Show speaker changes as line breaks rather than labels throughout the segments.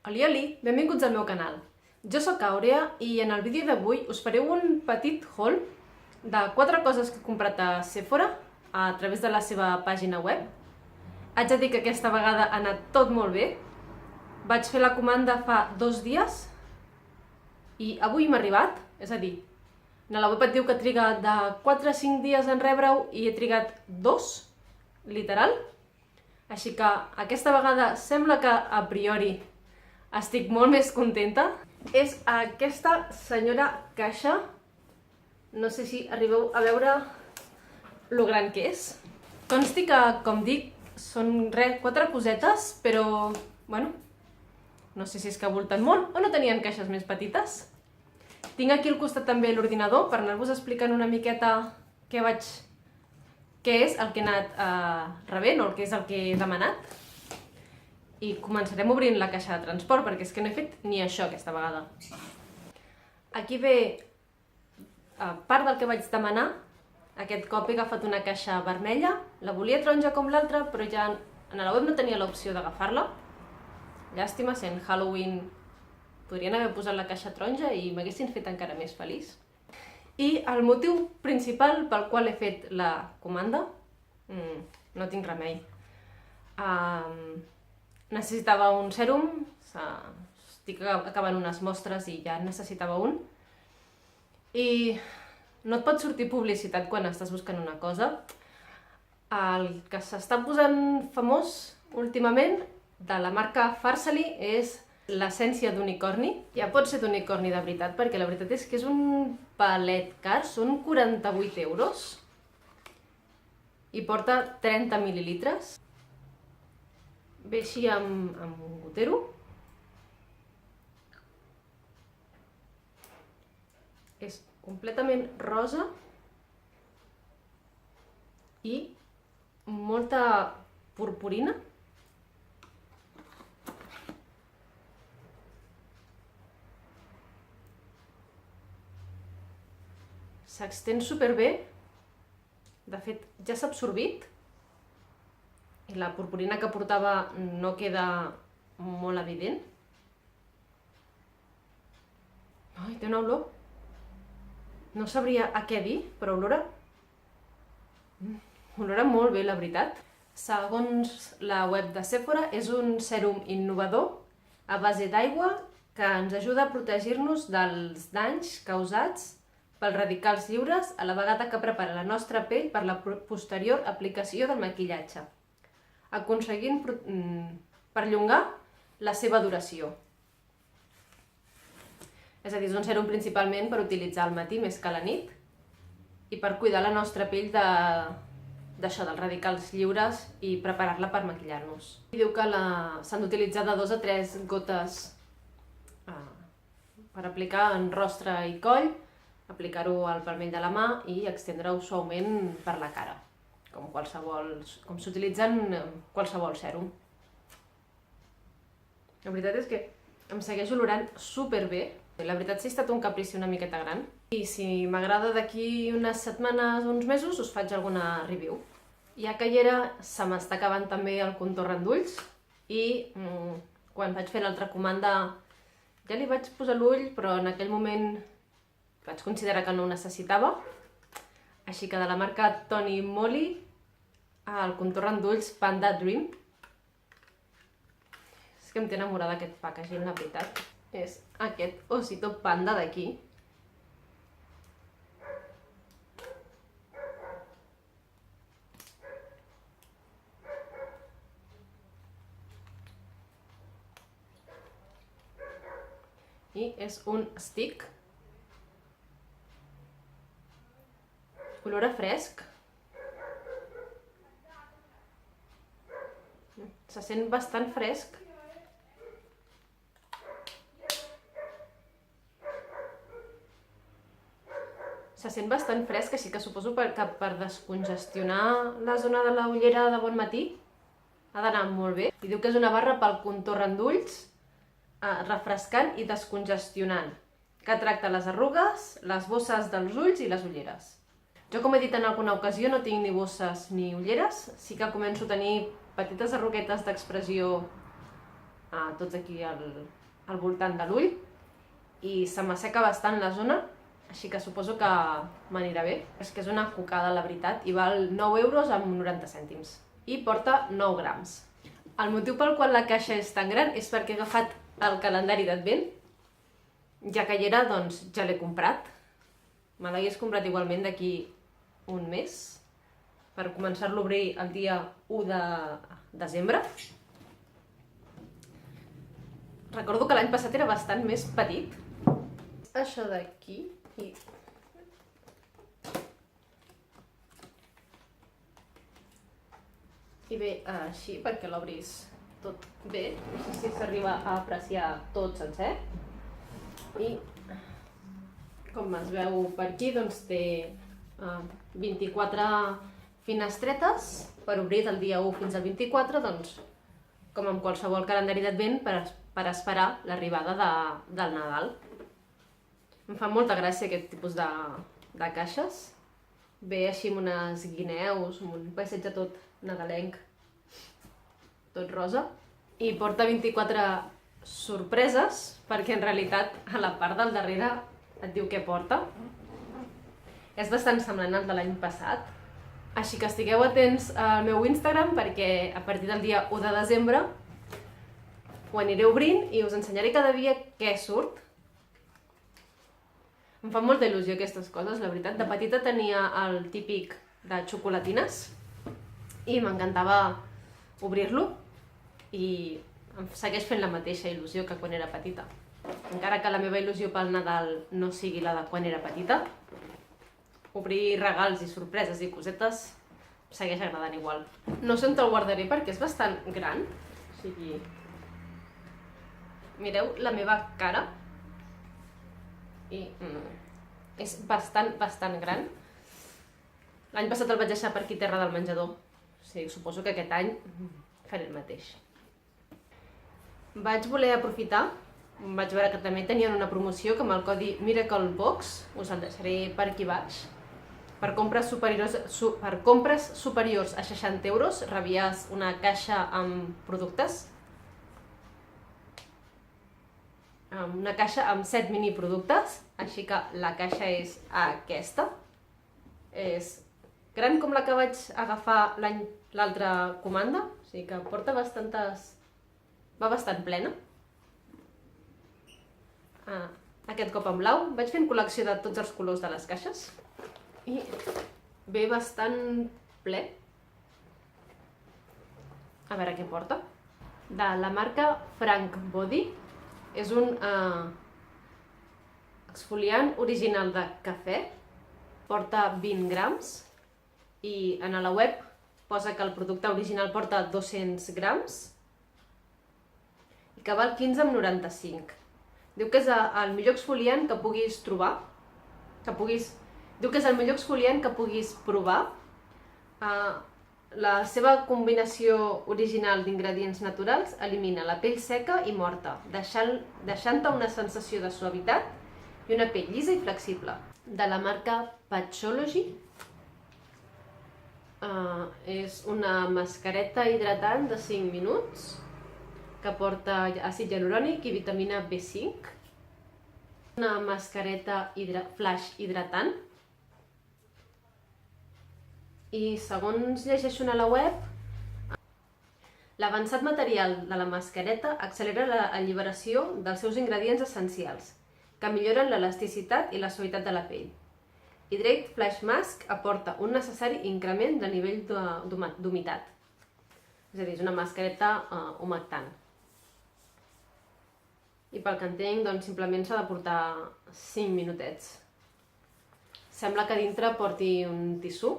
Oli, benvinguts al meu canal. Jo sóc Àurea i en el vídeo d'avui us faré un petit haul de 4 coses que he comprat a Sephora a través de la seva pàgina web. Haig de dir que aquesta vegada ha anat tot molt bé. Vaig fer la comanda fa 2 dies i avui m'ha arribat, és a dir, a la web et diu que triga de 4 a 5 dies en rebre-ho i he trigat 2, literal. Així que aquesta vegada sembla que a priori estic molt més contenta. És aquesta senyora caixa. No sé si arribeu a veure lo gran que és. Consti que, com dic, són 4 cosetes, però, bueno, no sé si és que volten molt o no tenien caixes més petites. Tinc aquí al costat també l'ordinador per anar-vos explicant una miqueta què és el que he anat rebent o què és el que he demanat. I començarem obrint la caixa de transport, perquè és que no he fet ni això aquesta vegada. Aquí ve part del que vaig demanar. Aquest cop he agafat una caixa vermella. La volia taronja com l'altra, però ja a la web no tenia l'opció d'agafar-la. Llàstima, sent Halloween podrien haver posat la caixa taronja i m'haguessin fet encara més feliç. I el motiu principal pel qual he fet la comanda, no tinc remei. Necessitava un sèrum, estic acabant unes mostres i ja necessitava un. I no et pot sortir publicitat quan estàs buscant una cosa. El que s'està posant famós últimament de la marca Farsali és l'essència d'unicorni. Ja pot ser d'unicorni de veritat, perquè la veritat és que és un palet car, són 48 euros. I porta 30 mil·lilitres. Ve així amb un gotero. És completament rosa i molta purpurina. S'extén superbé. De fet, ja s'ha absorbit. I la purpurina que portava no queda molt evident. Ai, té una olor. No sabria a què dir, però olora molt bé, la veritat. Segons la web de Sephora, és un sèrum innovador a base d'aigua que ens ajuda a protegir-nos dels danys causats pels radicals lliures a la vegada que prepara la nostra pell per la posterior aplicació del maquillatge, aconseguint perllongar la seva duració. És a dir, és un sèrum principalment per utilitzar al matí més que a la nit i per cuidar la nostra pell d'això, dels radicals lliures i preparar-la per maquillar-nos. Diu que s'han d'utilitzar de 2 a 3 gotes per aplicar en rostre i coll, aplicar-ho al palmell de la mà i extendre-ho suaument per la cara, com s'utilitzen qualsevol sèrum. La veritat és que em segueix olorant superbé. La veritat sí ha estat un caprici una miqueta gran. I si m'agrada d'aquí unes setmanes o uns mesos us faig alguna review. Ja que hi era, se m'està acabant també el contorn d'ulls i quan vaig fer l'altra comanda ja li vaig posar l'ull, però en aquell moment vaig considerar que no ho necessitava. Així que de la marca Tony Moly, el contorn d'ulls Panda Dream. És que em té enamorada aquest packaging, la veritat. És aquest osito panda d'aquí. I és un stick. Olor a fresc. Se sent bastant fresc. Se sent bastant fresc, així que suposo que per descongestionar la zona de la ullera de bon matí ha d'anar molt bé. I diu que és una barra pel contorn d'ulls, refrescant i descongestionant, que tracta les arrugues, les bosses dels ulls i les ulleres. Jo, com he dit en alguna ocasió, no tinc ni bosses ni ulleres, sí que començo a tenir petites arruguetes d'expressió tots aquí al voltant de l'ull, i se m'asseca bastant la zona, així que suposo que m'anirà bé. És que és una cocada, la veritat, i val 9 euros amb 90 cèntims. I porta 9 grams. El motiu pel qual la caixa és tan gran és perquè he agafat el calendari d'Advent. Ja que hi era, doncs ja l'he comprat. Me l'hagués comprat igualment d'aquí un mes, per començar-lo a obrir el dia 1 de desembre. Recordo que l'any passat era bastant més petit. Això d'aquí i ve així perquè l'obris tot bé. No sé si s'arriba a apreciar tot sencer. I com es veu per aquí, doncs té 24 finestretes per obrir del dia 1 fins al 24, doncs com amb qualsevol calendari d'Advent per esperar l'arribada del Nadal. Em fa molta gràcia aquest tipus de caixes. Ve així amb unes guineus, amb un paisatge tot nadalenc, tot rosa. I porta 24 sorpreses, perquè en realitat a la part del darrere et diu què porta. És bastant semblant al de l'any passat. Així que estigueu atents al meu Instagram perquè a partir del dia 1 de desembre ho aniré obrint i us ensenyaré cada dia què surt. Em fan molta il·lusió aquestes coses, la veritat. De petita tenia el típic de xocolatines i m'encantava obrir-lo i em segueix fent la mateixa il·lusió que quan era petita. Encara que la meva il·lusió pel Nadal no sigui la de quan era petita, obrir regals i sorpreses i cosetes em segueix agradant igual. No sé on el guardaré perquè és bastant gran, o sigui... Mireu la meva cara i és bastant gran. L'any passat el vaig deixar per aquí terra del menjador, o sigui, suposo que aquest any faré el mateix. Vaig voler aprofitar, vaig veure que també tenien una promoció que amb el codi MIRACLEBOX, us el deixaré per aquí baix, per compres superiors a 60 euros rebies una caixa amb productes, una caixa amb 7 mini productes, així que la caixa és aquesta. És gran com la que vaig agafar l'altra comanda, o sigui que porta bastantes... va bastant plena. Aquest cop en blau. Vaig fent col·lecció de tots els colors de les caixes i ve bastant ple. A veure què porta. De la marca Frank Body. És un exfoliant original de cafè, porta 20 grams i en la web posa que el producte original porta 200 grams i que val 15,95. Diu que és el millor exfoliant que puguis trobar, diu que és el millor exfoliant que puguis provar. La seva combinació original d'ingredients naturals elimina la pell seca i morta, deixant-te una sensació de suavitat i una pell llisa i flexible. De la marca Patchology. És una mascareta hidratant de 5 minuts que porta àcid hialurònic i vitamina B5. Una mascareta flash hidratant. I segons llegeixo a la web, l'avançat material de la mascareta accelera l'alliberació dels seus ingredients essencials, que milloren l'elasticitat i la suavitat de la pell. Hydrate Flash Mask aporta un necessari increment de nivell d'humitat. És a dir, és una mascareta humectant. I pel que entenc, doncs simplement s'ha de portar 5 minutets. Sembla que dintre porti un tissú.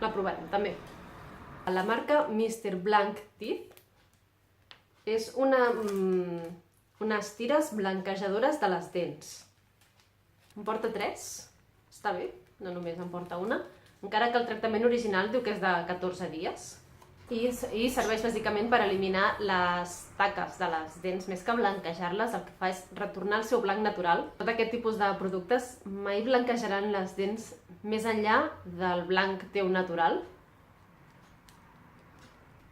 La provarem, també. La marca Mr. Blanc Teeth és unes tires blanquejadores de les dents. En porta 3, està bé, no només en porta una, encara que el tractament original diu que és de 14 dies. I serveix bàsicament per eliminar les taques de les dents. Més que blanquejar-les, el que fa és retornar el seu blanc natural. Tot aquest tipus de productes mai blanquejaran les dents més enllà del blanc teu natural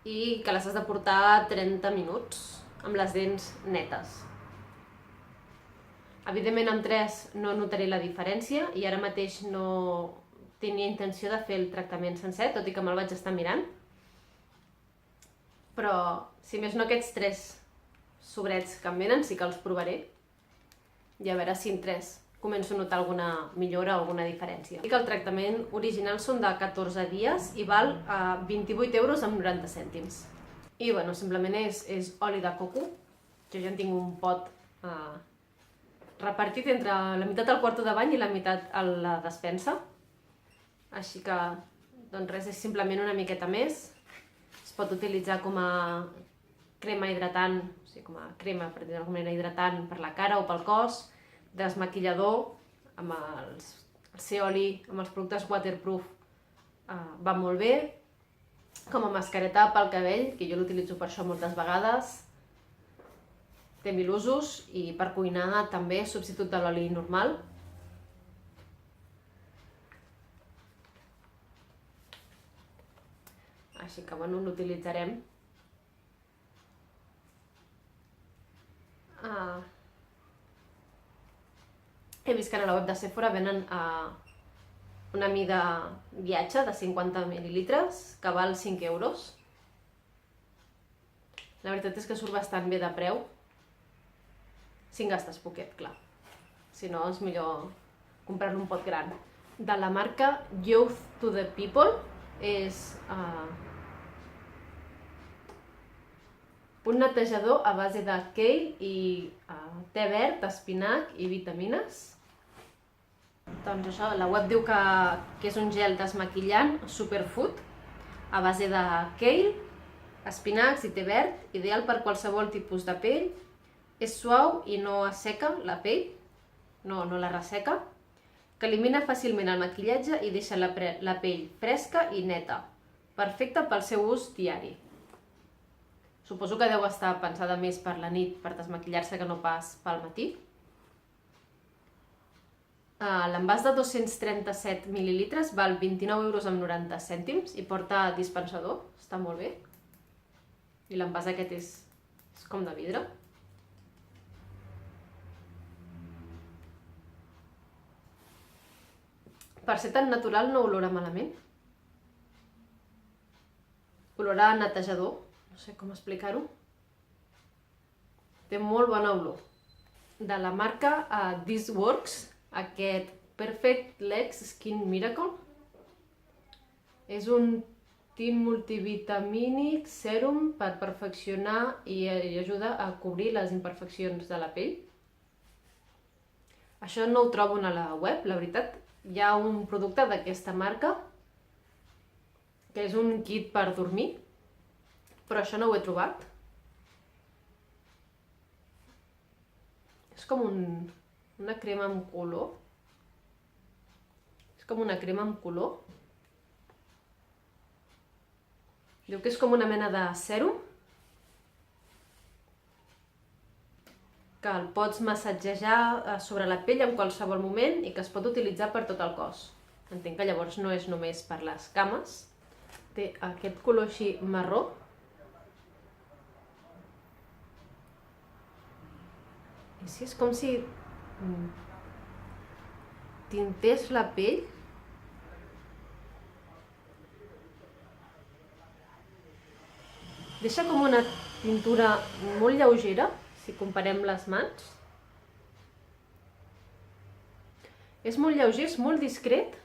i que les has de portar 30 minuts amb les dents netes. Evidentment amb 3 no notaré la diferència i ara mateix no tenia intenció de fer el tractament sencer, tot i que me'l vaig estar mirant. Però, si més no, aquests 3 sobrets que em venen sí que els provaré i a veure si en 3 començo a notar alguna millora o alguna diferència. I que el tractament original són de 14 dies i val 28 euros amb 90 cèntims. I bueno, simplement és oli de coco. Jo ja en tinc un pot repartit entre la meitat al quarto de bany i la meitat a la despensa. Així que, doncs res, és simplement una miqueta més. Es pot utilitzar com a crema hidratant, o sigui, com a crema, per dir d'alguna manera, hidratant per la cara o pel cos, desmaquillador, amb el ser oli, amb els productes waterproof, va molt bé, com a mascareta pel cabell, que jo l'utilitzo per això moltes vegades, té 1000 usos, i per cuinar també substitut de l'oli normal. Així que, bueno, l'utilitzarem. He vist que a la web de Sephora venen una mida viatge de 50 mil·lilitres, que val 5 euros. La veritat és que surt bastant bé de preu. Si en gastes poquet, clar. Si no, és millor comprar-lo un pot gran. De la marca Youth to the People, és un netejador a base de kale i te verd, espinac i vitamines. Doncs això, la web diu que és un gel desmaquillant superfood a base de kale, espinacs i te verd, ideal per qualsevol tipus de pell. És suau i no asseca la pell, no la resseca, que elimina fàcilment el maquillatge i deixa la pell fresca i neta, perfecta pel seu ús diari. Suposo que deu estar pensada més per la nit, per desmaquillar-se, que no pas pel matí. L'envàs de 237 mil·lilitres val 29 euros amb 90 cèntims i porta dispensador, està molt bé. I l'envàs aquest és com de vidre. Per ser tan natural no olora malament. Olora a netejador. No sé com explicar-ho. Té molt bona olor. De la marca This Works, aquest Perfect Legs Skin Miracle. És un tint multivitamínic sèrum per perfeccionar i ajuda a cobrir les imperfeccions de la pell. Això no ho trobo a la web, la veritat. Hi ha un producte d'aquesta marca que és un kit per dormir, però això no ho he trobat. És com una crema amb color. És com una crema amb color. Diu que és com una mena de sèrum que el pots massatgejar sobre la pell en qualsevol moment i que es pot utilitzar per tot el cos. Entenc que llavors no és només per les cames. Té aquest color així marró. I sí, és com si tintés la pell. Deixa com una tintura molt lleugera, si comparem les mans. És molt lleuger, és molt discret.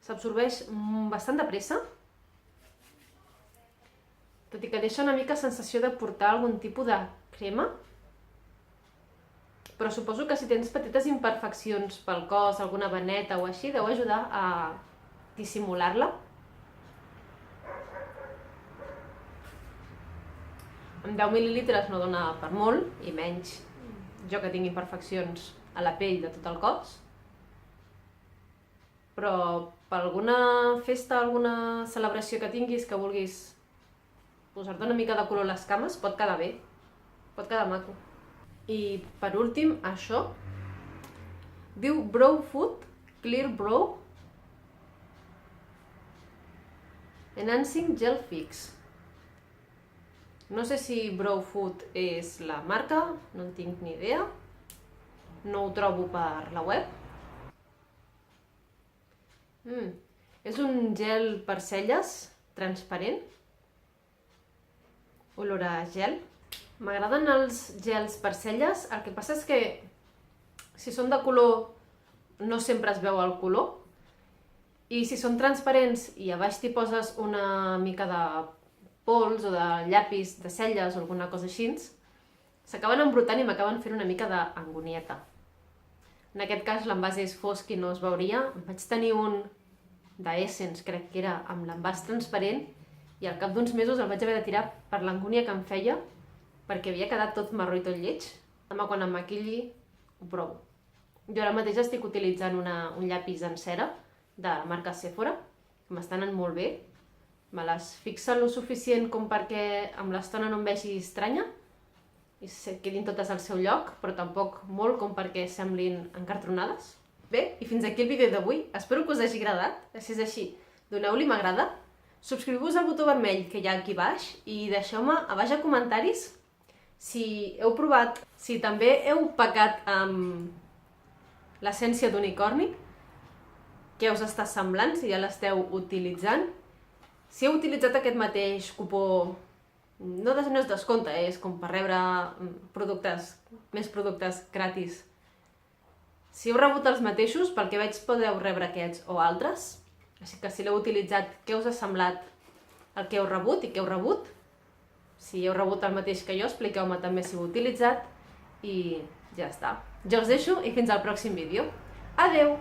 S'absorbeix bastant de pressa. Tot i que deixa una mica sensació de portar algun tipus de crema. Però suposo que si tens petites imperfeccions pel cos, alguna veneta o així, deu ajudar a dissimular-la. Amb 10 mil·lilitres no dona per molt, i menys jo que tinc imperfeccions a la pell de tot el cos. Però per alguna festa, alguna celebració que tinguis, que vulguis posar-te una mica de color a les cames, pot quedar bé, pot quedar maco. I per últim, això, diu Brow Food Clear Brow Enhancing Gel Fix. No sé si Brow Food és la marca, no en tinc ni idea, no ho trobo per la web. És un gel per celles transparent, olor a gel. M'agraden els gels per celles, el que passa és que si són de color no sempre es veu el color, i si són transparents i a baix t'hi poses una mica de pols o de llapis de celles o alguna cosa així, s'acaben embrutant i m'acaben fent una mica d'angonieta. En aquest cas l'envàs és fosc i no es veuria. Vaig tenir un d'Essence, crec que era, amb l'envàs transparent, i al cap d'uns mesos el vaig haver de tirar per l'angúnia que em feia, perquè havia quedat tot marró i tot lleig. Demà quan em maquilli ho provo. Jo ara mateix estic utilitzant un llapis en cera de la marca Sephora, que m'estan anant molt bé. Me les fixen lo suficient com perquè amb l'estona no em vegi estranya i quedin totes al seu lloc, però tampoc molt com perquè semblin encartronades. Bé, i fins aquí el vídeo d'avui. Espero que us hagi agradat. Si és així, doneu-li m'agrada, subscriu-vos al botó vermell que hi ha aquí baix i deixeu-me a baix a comentaris si heu provat, si també heu pecat amb l'essència d'unicorni, què us està semblant, si ja l'esteu utilitzant. Si heu utilitzat aquest mateix cupó, no és descompte, és com per rebre més productes gratis. Si heu rebut els mateixos, pel que veig podeu rebre aquests o altres. Així que si l'heu utilitzat, què us ha semblat el que heu rebut i què heu rebut? Si heu rebut el mateix que jo, expliqueu-me també si ho heu utilitzat i ja està. Jo us deixo i fins al pròxim vídeo. Adeu!